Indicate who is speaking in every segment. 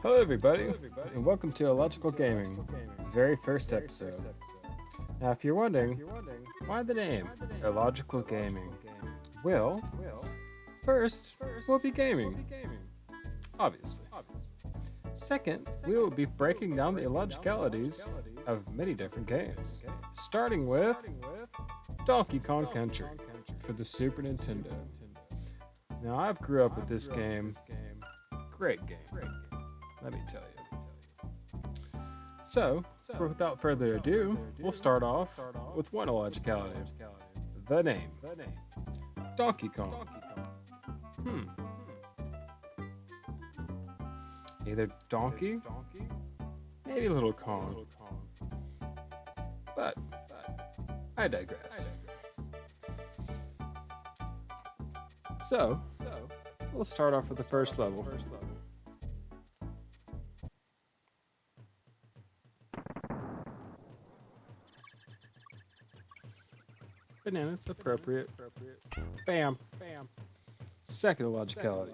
Speaker 1: Hello, everybody, and welcome to Illogical Gaming, the very first episode. Now, if you're wondering, why the name Illogical Gaming? Well, first, we'll be gaming, obviously. Second, we will be breaking down the illogicalities of many different games, starting with Donkey Kong Country for the Super Nintendo. Now, I've grew up with this game. Great game. Let me tell you. So, without further ado, we'll start off with one illogicality. The name. Donkey Kong. Either donkey, maybe little Kong. But, I digress. So, we'll start off with the first level. Bananas, appropriate. Bam. Second illogicality.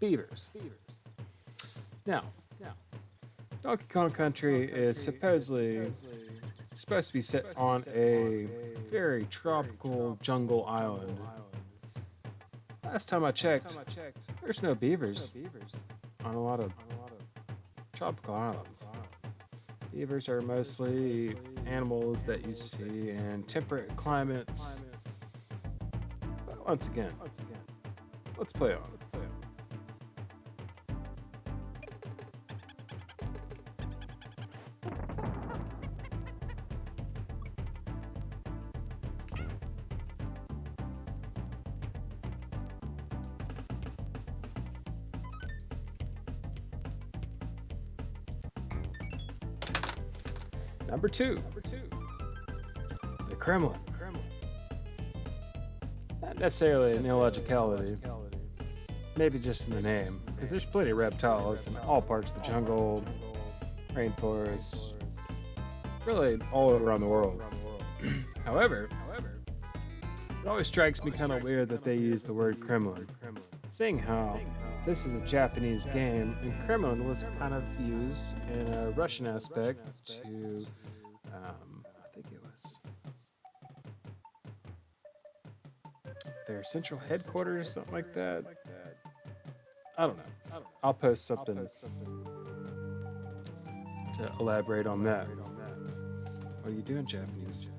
Speaker 1: Beavers. Now, Donkey Kong Country is supposedly supposed to be set on a very tropical jungle island. Last time I checked, there's no beavers on a lot of tropical islands. Beavers are mostly animals that you see in temperate climates. But once again, let's play on. Number two, the Kremlin. Not necessarily an illogicality, maybe just in the name, because there's plenty of reptiles in all parts of the jungle, rainforests, really all around the world. However, it always strikes me kind of weird that they use the word Kremlin, seeing how this is a Japanese game, and Kremlin was kind of used in a Russian aspect to, I think it was their central headquarters or something like that. I don't know. I'll post something to elaborate on that. What are you doing, Japanese?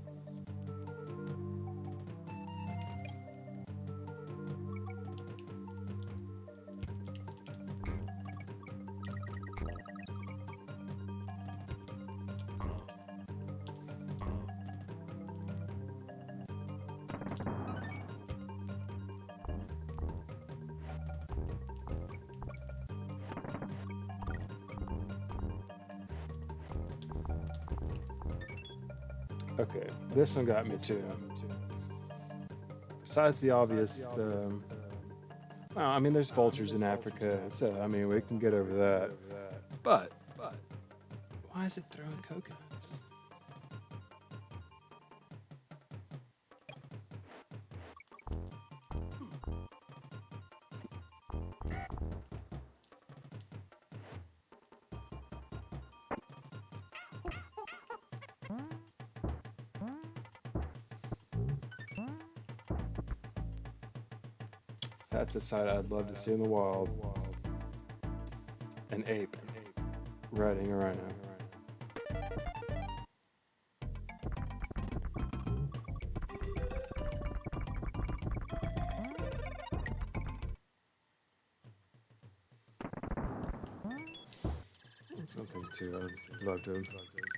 Speaker 1: Okay, this one got me too. Besides the obvious, well, I mean, there's vultures in Africa, so I mean, we can get over that. But why is it throwing coconuts? That's a sight I'd love to see in the wild. An ape riding a rhino. Something too I'd love to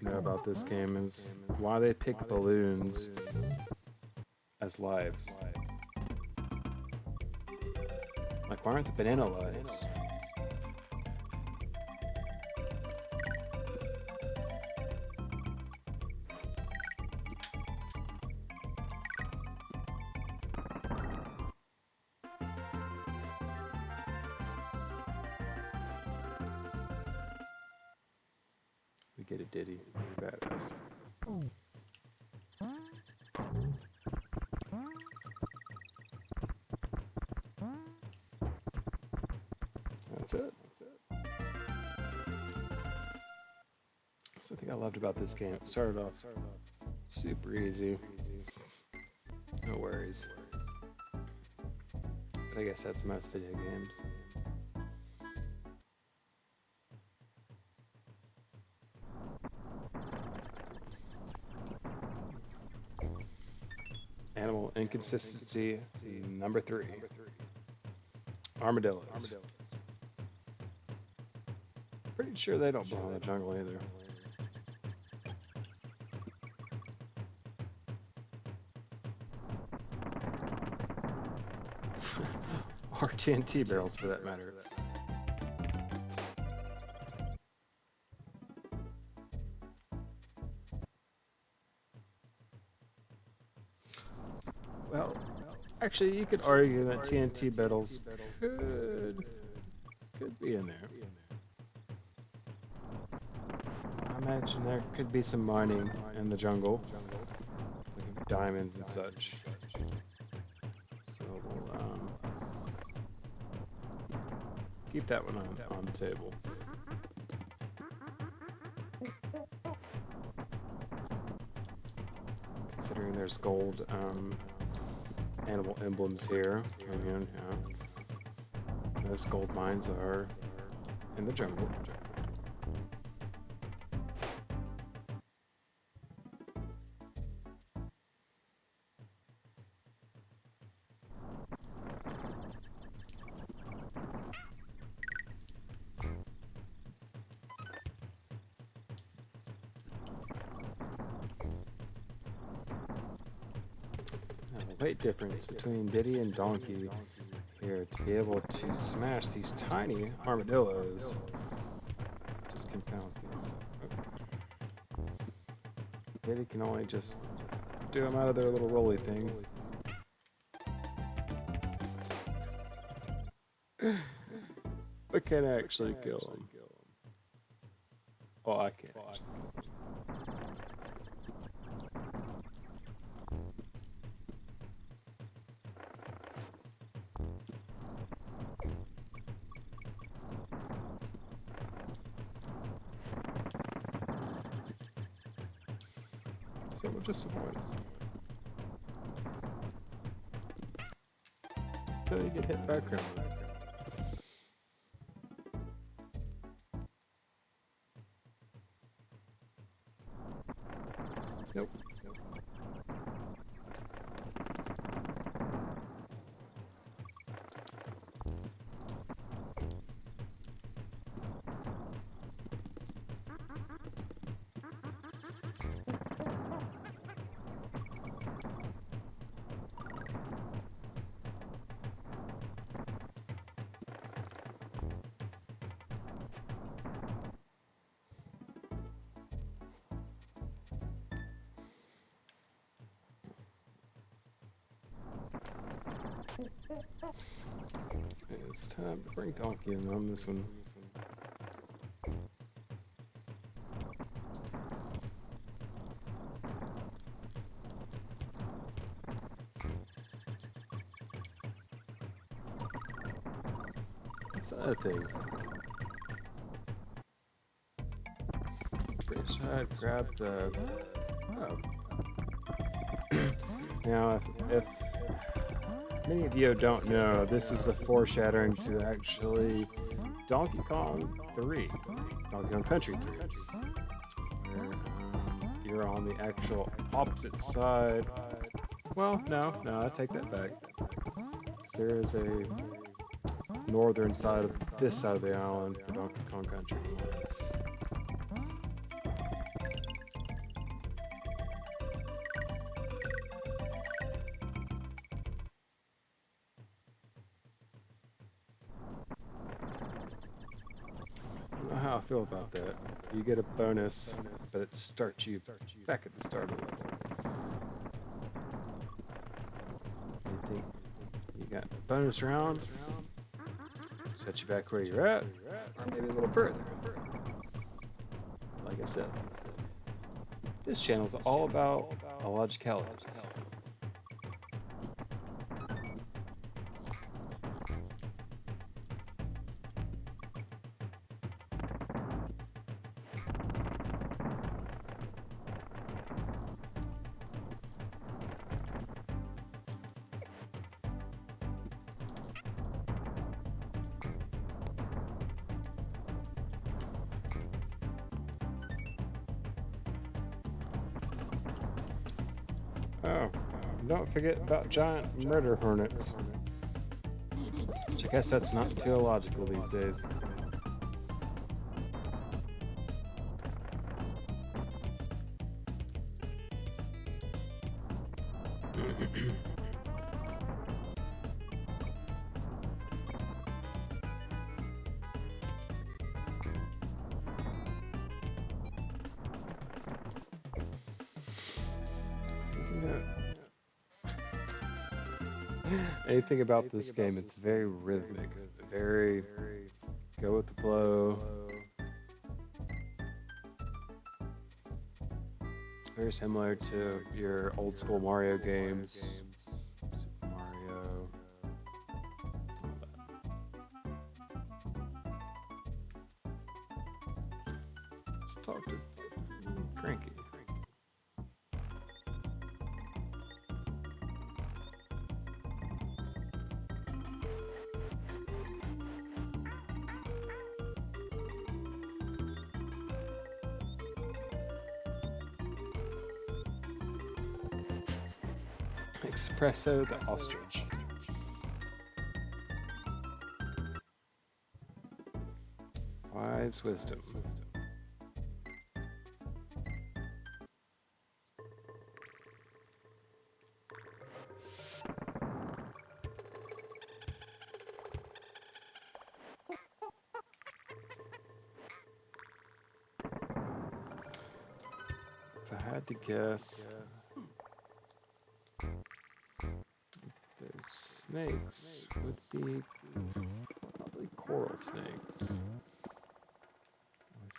Speaker 1: know about this game is why they pick balloons as lives. Like, why aren't the banana lives? We get a Diddy. Badass. That's it. Something I loved about this game. It started off super easy. No worries. But I guess that's most video games. Animal inconsistency number 3. Armadillos. Pretty sure they don't belong in the jungle either. Or TNT barrels for that matter. Well, actually, you could argue that TNT barrels could be in there. I imagine there could be some mining in the jungle, like diamonds and such. So we'll keep that one on the table. Considering there's gold animal emblems here, and those gold mines are in the jungle. Weight difference between Diddy and Donkey here to be able to smash these tiny armadillos just confounds me. So, Diddy can only just do them out of their little rolly thing. But can I actually kill them? Oh, I can't. So we'll just avoid it. Until you get hit by a criminal. Nope. It's time to bring Donkey in on this one. What's the other thing? Pretty sure I'd grab the... Oh. Now, if many of you don't know, this is a foreshadowing to actually Donkey Kong 3, Donkey Kong Country 3, where you're on the actual opposite side. Well, no, I take that back. There is a northern side of this side of the island for Donkey Kong Country. How I feel about that. You get a bonus, but it starts you back at the start of the level. You think you got a bonus round, set you back where you're at, or maybe a little further. Like I said, this channel is all about illogicalities. Oh, don't forget about giant murder hornets. Which I guess that's not too illogical these days. Anything about this game, it's very rhythmic, very go with the flow. Very similar to your old school Mario games. Super Mario. All that. Let's talk to Cranky. Espresso the ostrich. Wise wisdom. If I had to guess, those snakes would be probably coral snakes.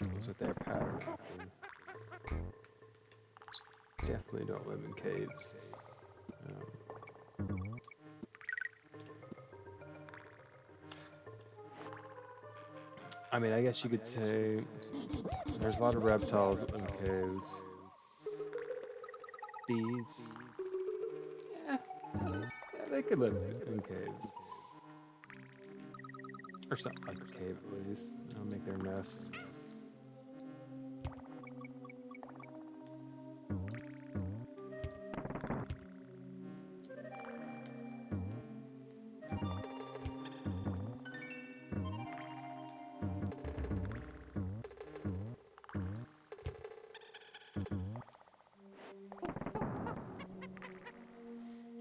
Speaker 1: At least those are their pattern after. Definitely don't live in caves. I mean, I guess you could say there's a lot of reptiles that live in caves. Bees. Yeah, they could live in caves. Or something like a cave at least. They'll make their nest.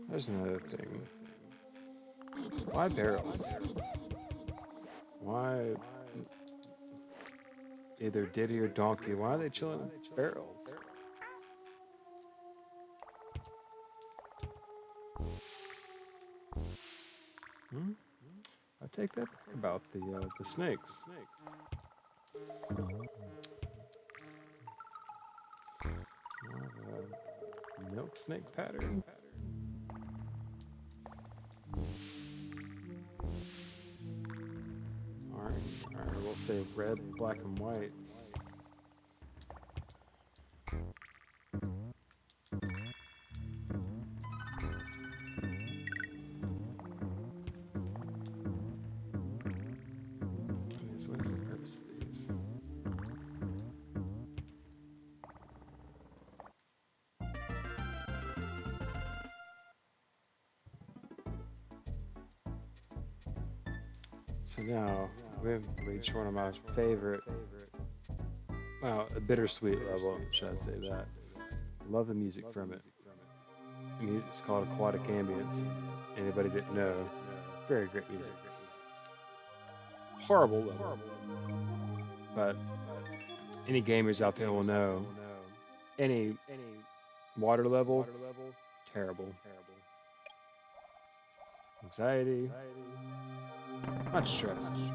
Speaker 1: There's another thing. Why barrels? Why either Diddy or Donkey? Why are they chilling in barrels? I take that back about the snakes. Milk snake pattern. Alright, we'll say red, black, and white. What is the purpose of these? So now we've reached one of my favorite, well, a bittersweet level, should I say that. Love the music from it. The music's called Aquatic Ambience. Anybody didn't know, very great music. Horrible level, but any gamers out there will know. Any water level, terrible. Anxiety, much stress.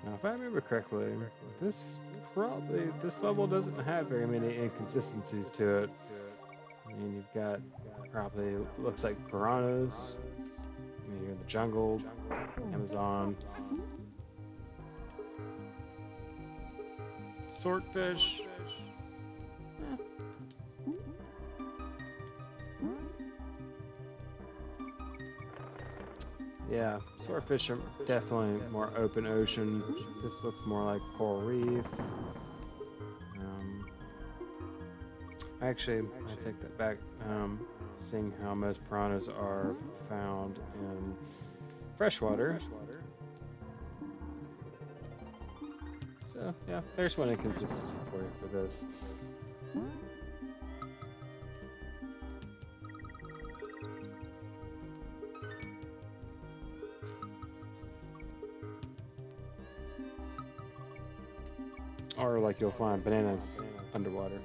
Speaker 1: Now, if I remember correctly, this level doesn't have very many inconsistencies to it. I mean, you've got probably looks like piranhas. I mean, you're in the jungle, Amazon, swordfish. Yeah, swordfish are definitely more open ocean. This looks more like coral reef. Um, Actually, I take that back. Seeing how most piranhas are found in freshwater. So, yeah, there's one inconsistency for you for this. Or like you'll find bananas underwater.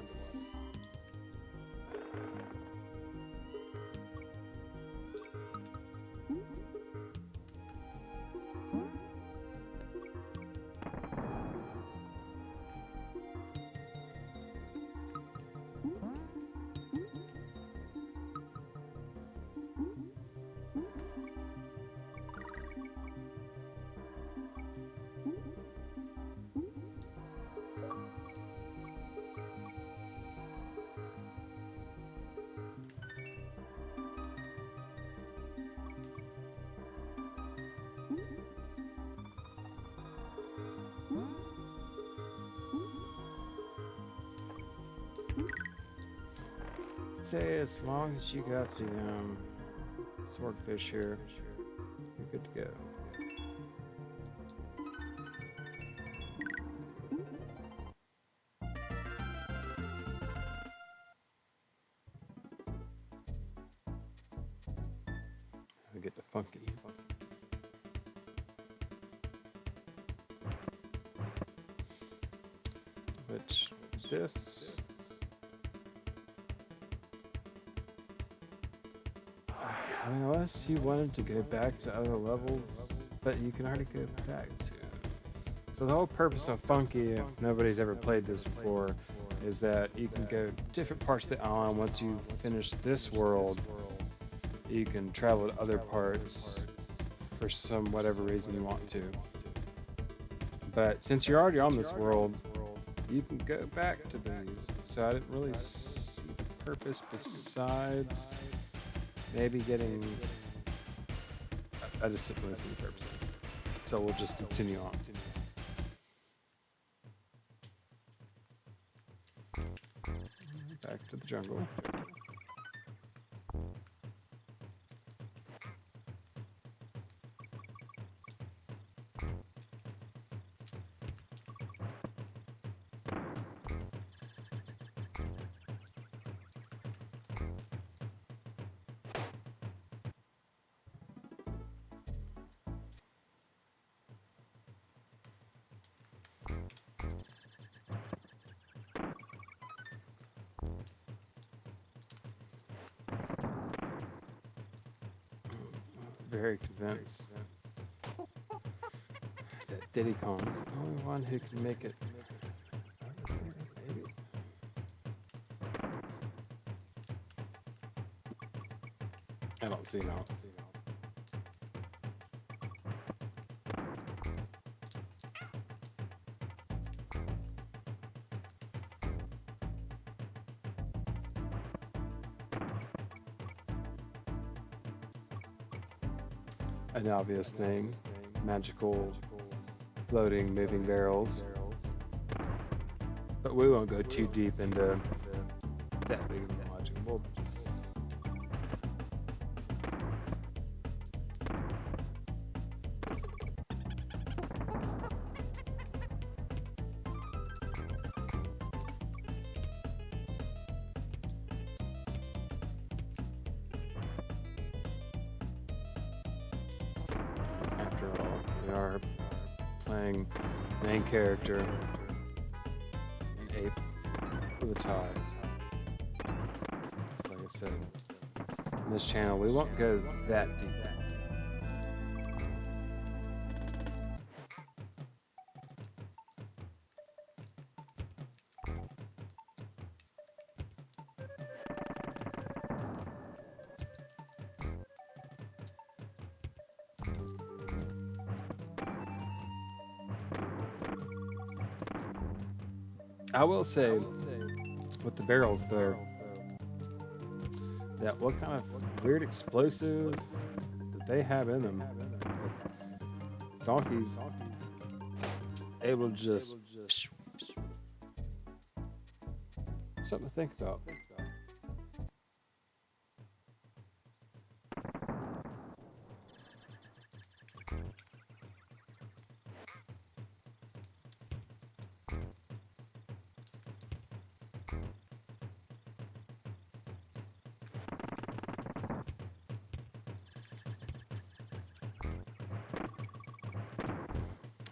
Speaker 1: Say as long as you got the swordfish here, you're good to go. We get the funky. Which this. I mean, unless you wanted to go back to other levels, but you can already go back to. So the whole purpose of Funky, if nobody's ever played this before, is that you can go different parts of the island. Once you finish this world, you can travel to other parts for some whatever reason you want to. But since you're already on this world, you can go back to these. So I didn't really see the purpose besides maybe getting. I just didn't really see the purpose. So we'll just continue on. Back to the jungle. Very convinced that Diddy Kong is the only one who can make it. Maybe. I don't see no. An obvious thing, magical floating moving barrels, but we won't go too deep into that big of a logic. Well, after all, we are playing main character, an ape with a tie. So like I said, in this channel we won't go that deep. I will say, with the barrels though, that what kind of weird explosives did they have in them? Donkeys, they will just something to think about.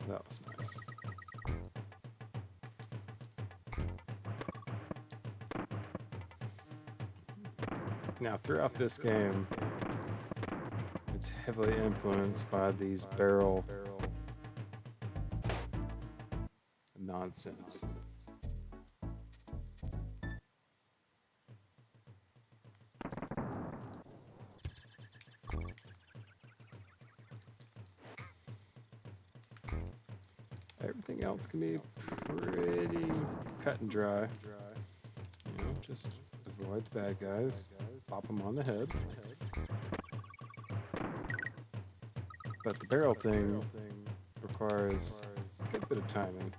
Speaker 1: That was nice. Now, throughout this game, it's heavily influenced by these barrel nonsense. Everything else can be pretty cut and dry. You know, just avoid the bad guys, pop them on the head. But the barrel thing requires a good bit of timing.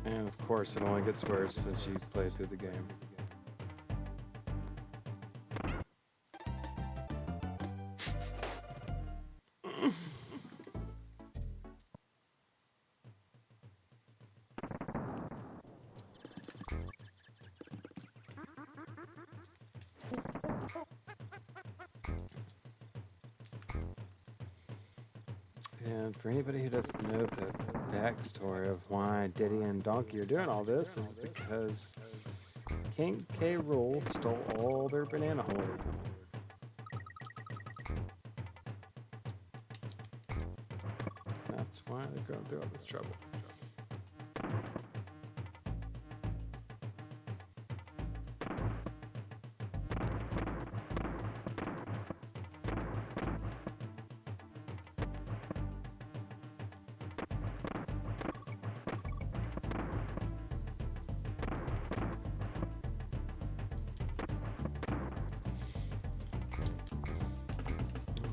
Speaker 1: And of course, it only gets worse as you play through the game. And for anybody who doesn't know the backstory of why Diddy and Donkey are doing all this is because King K. Rool stole all their banana hoard. That's why they're going through all this trouble.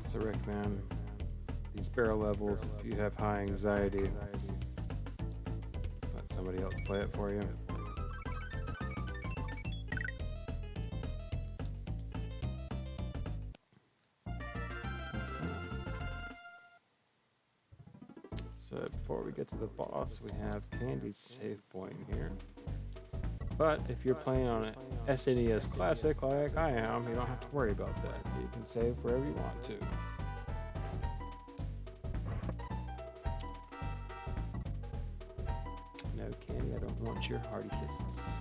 Speaker 1: So Rick, man, these barrel levels, if you have high anxiety, let somebody else play it for you. So before we get to the boss, we have Candy's save point here. But if you're playing on an SNES Classic like I am, you don't have to worry about that. You can save wherever you want to. No, Candy, I don't want your hearty kisses.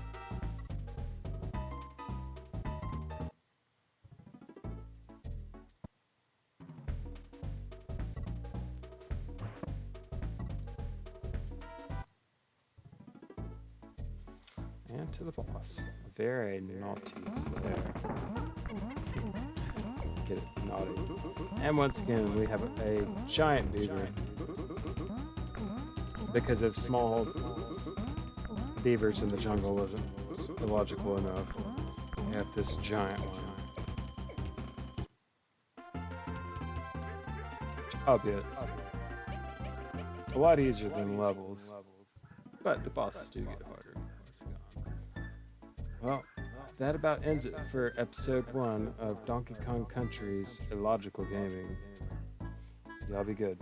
Speaker 1: And to the boss. Very naughty Slayer. Get it, naughty. And once again, we have a giant beaver. Because if small beavers in the jungle wasn't illogical enough, we have this giant one. Albeit a lot easier than levels, but the bosses do get harder. Well, that about ends it for episode 1 of Donkey Kong Country's Illogical Gaming. Y'all be good.